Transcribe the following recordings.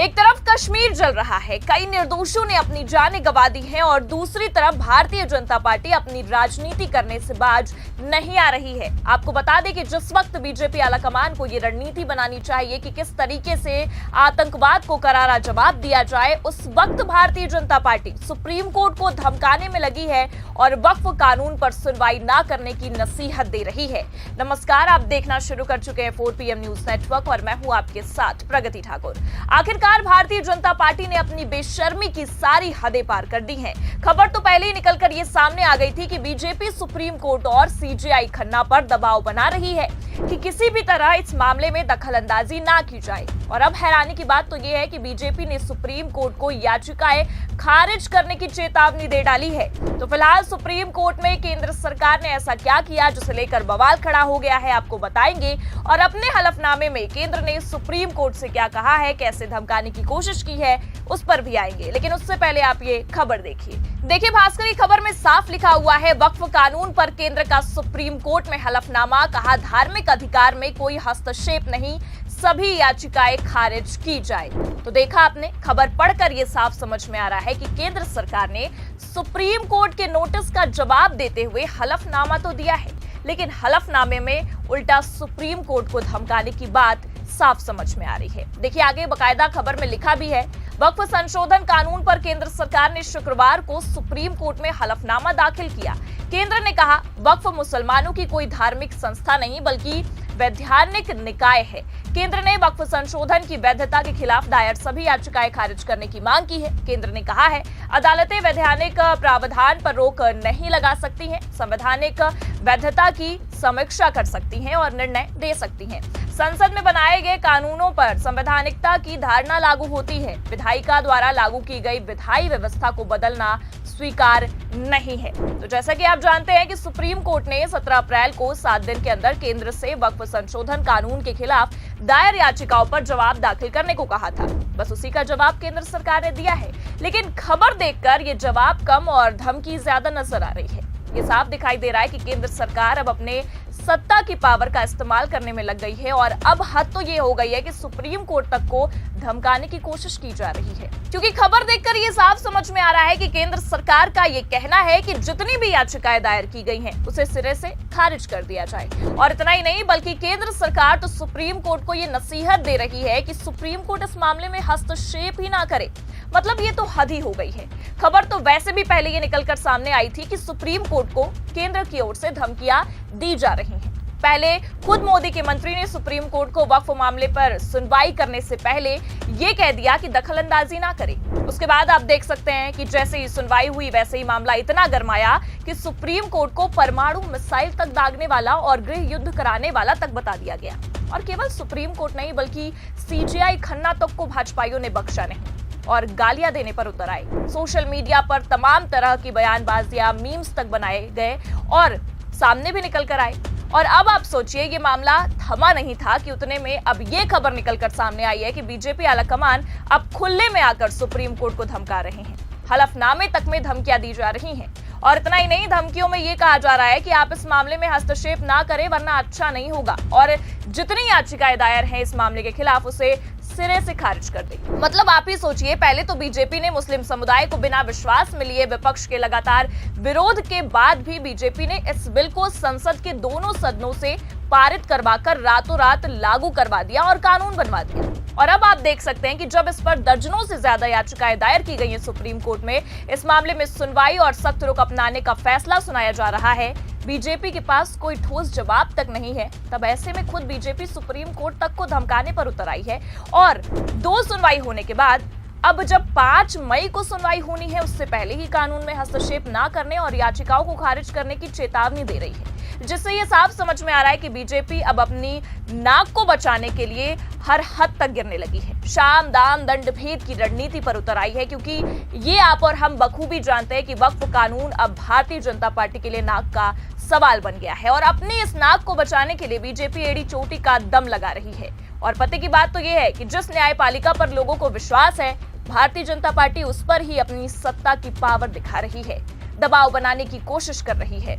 एक तरफ कश्मीर जल रहा है, कई निर्दोषों ने अपनी जानें गंवा दी हैं और दूसरी तरफ भारतीय जनता पार्टी अपनी राजनीति करने से बाज नहीं आ रही है। आपको बता दें कि जिस वक्त बीजेपी आलाकमान को ये रणनीति बनानी चाहिए कि किस तरीके से आतंकवाद को करारा जवाब दिया जाए, उस वक्त Bharatiya Janata party supreme court को धमकाने में लगी है और वक्फ कानून पर सुनवाई ना करने की नसीहत दे रही है। नमस्कार, आप देखना शुरू कर चुके हैं 4 PM न्यूज नेटवर्क और मैं हूं आपके साथ प्रगति ठाकुर। आखिरकार भारतीय जनता पार्टी ने अपनी बेशर्मी की सारी हदें पार कर दी हैं। खबर तो पहले ही निकलकर ये सामने आ गई थी कि बीजेपी सुप्रीम कोर्ट और सीजेआई खन्ना पर दबाव बना रही है कि किसी भी तरह इस मामले में दखलंदाजी ना की जाए। और अब हैरानी की बात तो ये है कि बीजेपी ने सुप्रीम कोर्ट को याचिकाएं खारिज करने की चेतावनी दे डाली है। तो फिलहाल सुप्रीम कोर्ट में केंद्र सरकार ने ऐसा क्या किया जिसे लेकर बवाल खड़ा हो गया है, आपको बताएंगे। और अपने हलफनामे में केंद्र ने सुप्रीम कोर्ट से क्या कहा है, कैसे धमकाने की कोशिश की है, उस पर भी आएंगे। लेकिन उससे पहले आप ये खबर देखिए भास्करी खबर में साफ लिखा हुआ है, वक्फ कानून पर केंद्र का सुप्रीम कोर्ट में हलफनामा। कहा, धार्मिक अधिकार में कोई हस्तक्षेप नहीं, सभी याचिकाएं खारिज की जाए। तो देखा आपने, खबर पढ़कर यह साफ समझ में आ रहा है कि केंद्र सरकार ने सुप्रीम कोर्ट के नोटिस का जवाब देते हुए हलफनामा तो दिया है, लेकिन हलफनामे में उल्टा सुप्रीम कोर्ट को धमकाने की बात साफ समझ में आ रही है। देखिए आगे बकायदा खबर में लिखा भी है, वक्फ संशोधन कानून पर केंद्र सरकार ने शुक्रवार को सुप्रीम कोर्ट में हलफनामा दाखिल किया। केंद्र ने कहा, वक्फ मुसलमानों की कोई धार्मिक संस्था नहीं बल्कि वैधानिक निकाय है। केंद्र ने वक्फ संशोधन की वैधता के खिलाफ दायर सभी याचिकाएं खारिज करने की मांग की है। केंद्र ने कहा है, अदालतें वैधानिक प्रावधान पर रोक नहीं लगा सकती हैं, संवैधानिक वैधता की समीक्षा कर सकती हैं और निर्णय दे सकती हैं। संसद में बनाए गए कानूनों पर संवैधानिकता की धारणा लागू होती है। विधायिका द्वारा लागू की गई विधायी व्यवस्था को बदलना स्वीकार नहीं है। तो जैसा कि आप जानते हैं कि सुप्रीम कोर्ट ने 17 अप्रैल को 7 दिन के अंदर केंद्र से वक्फ संशोधन कानून के खिलाफ दायर याचिकाओं पर जवाब दाखिल करने को कहा था। बस उसी का जवाब केंद्र सरकार ने दिया है, लेकिन खबर देखकर ये जवाब कम और धमकी ज्यादा नजर आ रही है। ये साफ दिखाई दे रहा है कि केंद्र सरकार अब अपने सत्ता की पावर का इस्तेमाल करने में लग गई है और अब हद तो ये हो गई है कि सुप्रीम कोर्ट तक को धमकाने की कोशिश की जा रही है। क्योंकि खबर देखकर ये साफ समझ में आ रहा है कि केंद्र सरकार का ये कहना है कि जितनी भी याचिकाएं दायर की गई हैं, उसे सिरे से खारिज कर दिया जाए। और इतना ही नहीं बल्कि केंद्र सरकार तो सुप्रीम कोर्ट को ये नसीहत दे रही है कि सुप्रीम कोर्ट इस मामले में हस्तक्षेप ही ना करे। मतलब ये तो हद ही हो गई है। खबर तो वैसे भी पहले ये निकलकर सामने आई थी कि सुप्रीम कोर्ट को केंद्र की ओर से धमकियां दी जा रही हैं। पहले खुद मोदी के मंत्री ने सुप्रीम कोर्ट को वक्फ मामले पर सुनवाई करने से पहले ये कह दिया कि दखलंदाजी ना करे। उसके बाद आप देख सकते हैं कि जैसे ही सुनवाई हुई वैसे ही मामला इतना गरमाया कि सुप्रीम कोर्ट को परमाणु मिसाइल तक दागने वाला और गृह युद्ध कराने वाला तक बता दिया गया। और केवल सुप्रीम कोर्ट नहीं बल्कि सीजेआई खन्ना तक को भाजपाइयों ने बख्शा नहीं और गालियां देने पर उतर आए। सोशल मीडिया पर तमाम तरह की बयानबाजियां, मीम्स तक बनाए गए और सामने भी निकल कर आए। और अब आप सोचिए, ये मामला थमा नहीं था कि उतने में अब ये खबर निकलकर सामने आई है कि बीजेपी आलाकमान अब खुले में आकर सुप्रीम कोर्ट को धमका रहे हैं। हलफनामे तक में धमकियां दी जा रही हैं। और इतना ही नहीं, धमकियों में ये कहा जा रहा है कि आप इस मामले में हस्तक्षेप ना करें वरना अच्छा नहीं होगा और जितनी याचिकाएं दायर हैं इस मामले के खिलाफ उसे सिरे से खारिज कर दी। मतलब आप ही सोचिए, पहले तो बीजेपी ने मुस्लिम समुदाय को बिना विश्वास में लिए विपक्ष के लगातार विरोध के बाद भी बीजेपी ने इस बिल को संसद के दोनों सदनों से पारित करवाकर रातों रात लागू करवा दिया और कानून बनवा दिया। और अब आप देख सकते हैं कि जब इस पर दर्जनों से ज्यादा याचिकाएं दायर की गई हैं सुप्रीम कोर्ट में, इस मामले में सुनवाई और सख्त रुख अपनाने का फैसला सुनाया जा रहा है, बीजेपी के पास कोई ठोस जवाब तक नहीं है। तब ऐसे में खुद बीजेपी सुप्रीम कोर्ट तक को धमकाने पर उतर आई है। और 2 सुनवाई होने के बाद अब जब 5 मई को सुनवाई होनी है, उससे पहले ही कानून में हस्तक्षेप ना करने और याचिकाओं को खारिज करने की चेतावनी दे रही है, जिससे ये साफ समझ में आ रहा है कि बीजेपी अब अपनी नाक को बचाने के लिए हर हद तक गिरने लगी है। शाम दाम दंड भेद की रणनीति पर उतर आई है, क्योंकि ये आप और हम बखूबी जानते हैं कि वक्फ कानून अब भारतीय जनता पार्टी के लिए नाक का सवाल बन गया है। और अपनी इस नाक को बचाने के लिए बीजेपी एड़ी चोटी का दम लगा रही है। और पते की बात तो यह है कि जिस न्यायपालिका पर लोगों को विश्वास है, भारतीय जनता पार्टी उस पर ही अपनी सत्ता की पावर दिखा रही है। दबाव बनाने की कोशिश कर रही है।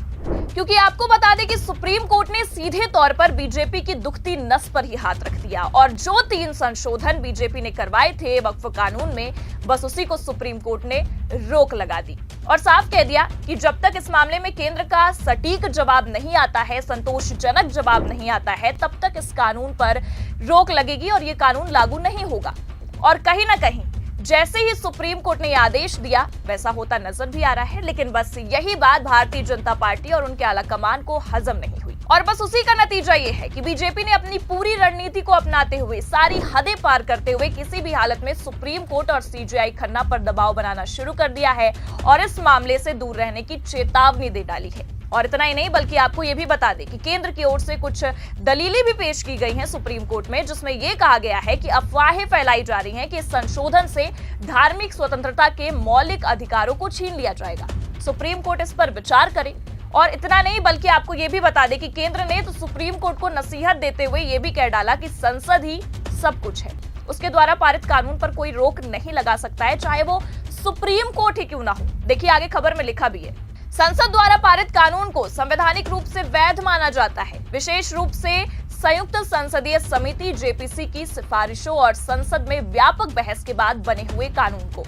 क्योंकि आपको बता दें कि सुप्रीम कोर्ट ने सीधे तौर पर बीजेपी की दुखती नस पर ही हाथ रख दिया और जो 3 संशोधन बीजेपी ने करवाए थे वक्फ कानून में, बस उसी को सुप्रीम कोर्ट ने रोक लगा दी और साफ कह दिया कि जब तक इस मामले में केंद्र का सटीक जवाब नहीं आता है, संतोषजनक जवाब नहीं आता है, तब तक इस कानून पर रोक लगेगी और ये कानून लागू नहीं होगा। और कहीं ना कहीं जैसे ही सुप्रीम कोर्ट ने आदेश दिया वैसा होता नजर भी आ रहा है, लेकिन बस यही बात भारतीय जनता पार्टी और उनके आला कमान को हजम नहीं हुई और बस उसी का नतीजा ये है कि बीजेपी ने अपनी पूरी रणनीति को अपनाते हुए, सारी हदें पार करते हुए किसी भी हालत में सुप्रीम कोर्ट और सीजेआई खन्ना पर दबाव बनाना शुरू कर दिया है और इस मामले से दूर रहने की चेतावनी दे डाली है। और इतना ही नहीं बल्कि आपको यह भी बता दें कि केंद्र की ओर से कुछ दलीलें भी पेश की गई हैं सुप्रीम कोर्ट में, जिसमें यह कहा गया है कि अफवाहें फैलाई जा रही हैं कि इस संशोधन से धार्मिक स्वतंत्रता के मौलिक अधिकारों को छीन लिया जाएगा। सुप्रीम कोर्ट इस पर विचार करे। और इतना नहीं बल्कि आपको यह भी बता दें कि केंद्र ने तो सुप्रीम कोर्ट को नसीहत देते हुए यह भी कह डाला कि संसद ही सब कुछ है, उसके द्वारा पारित कानून पर कोई रोक नहीं लगा सकता है, चाहे वो सुप्रीम कोर्ट ही क्यों ना हो। देखिए आगे खबर में लिखा भी है, संसद द्वारा पारित कानून को संवैधानिक रूप से वैध माना जाता है, विशेष रूप से संयुक्त संसदीय समिति जेपीसी की सिफारिशों और संसद में व्यापक बहस के बाद बने हुए कानून को।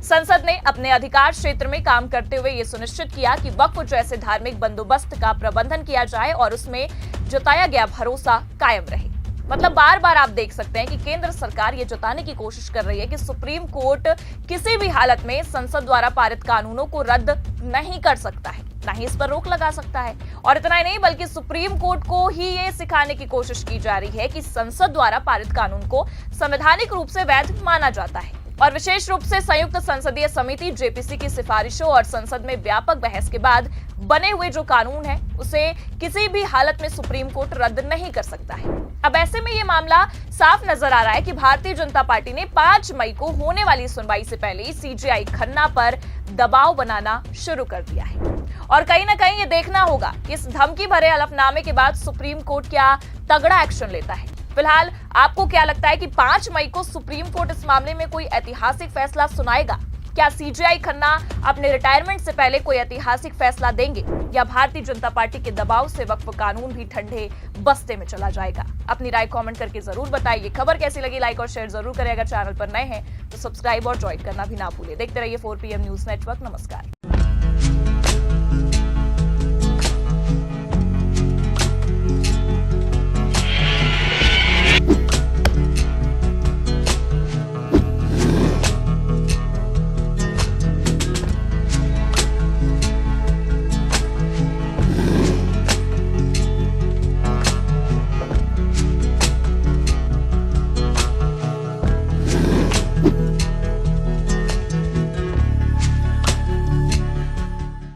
संसद ने अपने अधिकार क्षेत्र में काम करते हुए ये सुनिश्चित किया कि वक्फ जैसे धार्मिक बंदोबस्त का प्रबंधन किया जाए और उसमें जताया गया भरोसा कायम रहे। मतलब बार बार आप देख सकते हैं कि केंद्र सरकार ये जताने की कोशिश कर रही है कि सुप्रीम कोर्ट किसी भी हालत में संसद द्वारा पारित कानूनों को रद्द नहीं कर सकता है, ना ही इस पर रोक लगा सकता है। और इतना ही नहीं बल्कि सुप्रीम कोर्ट को ही ये सिखाने की कोशिश की जा रही है कि संसद द्वारा पारित कानून को संवैधानिक रूप से वैध माना जाता है और विशेष रूप से संयुक्त संसदीय समिति जेपीसी की सिफारिशों और संसद में व्यापक बहस के बाद बने हुए जो कानून है उसे किसी भी हालत में सुप्रीम कोर्ट रद्द नहीं कर सकता है। अब ऐसे में ये मामला साफ नजर आ रहा है कि भारतीय जनता पार्टी ने 5 मई को होने वाली सुनवाई से पहले ही सीजेआई खन्ना पर दबाव बनाना शुरू कर दिया है और कहीं ना कहीं ये देखना होगा कि इस धमकी भरे हलफनामे के बाद सुप्रीम कोर्ट क्या तगड़ा एक्शन लेता है। फिलहाल आपको क्या लगता है कि 5 मई को सुप्रीम कोर्ट इस मामले में कोई ऐतिहासिक फैसला सुनाएगा? क्या सीजेआई खन्ना अपने रिटायरमेंट से पहले कोई ऐतिहासिक फैसला देंगे या भारतीय जनता पार्टी के दबाव से वक्फ कानून भी ठंडे बस्ते में चला जाएगा? अपनी राय कमेंट करके जरूर बताइए। खबर कैसी लगी लाइक और शेयर जरूर करें। अगर चैनल पर नए हैं तो सब्सक्राइब और ज्वाइन करना भी ना भूलें। देखते रहिए 4 PM न्यूज नेटवर्क। नमस्कार।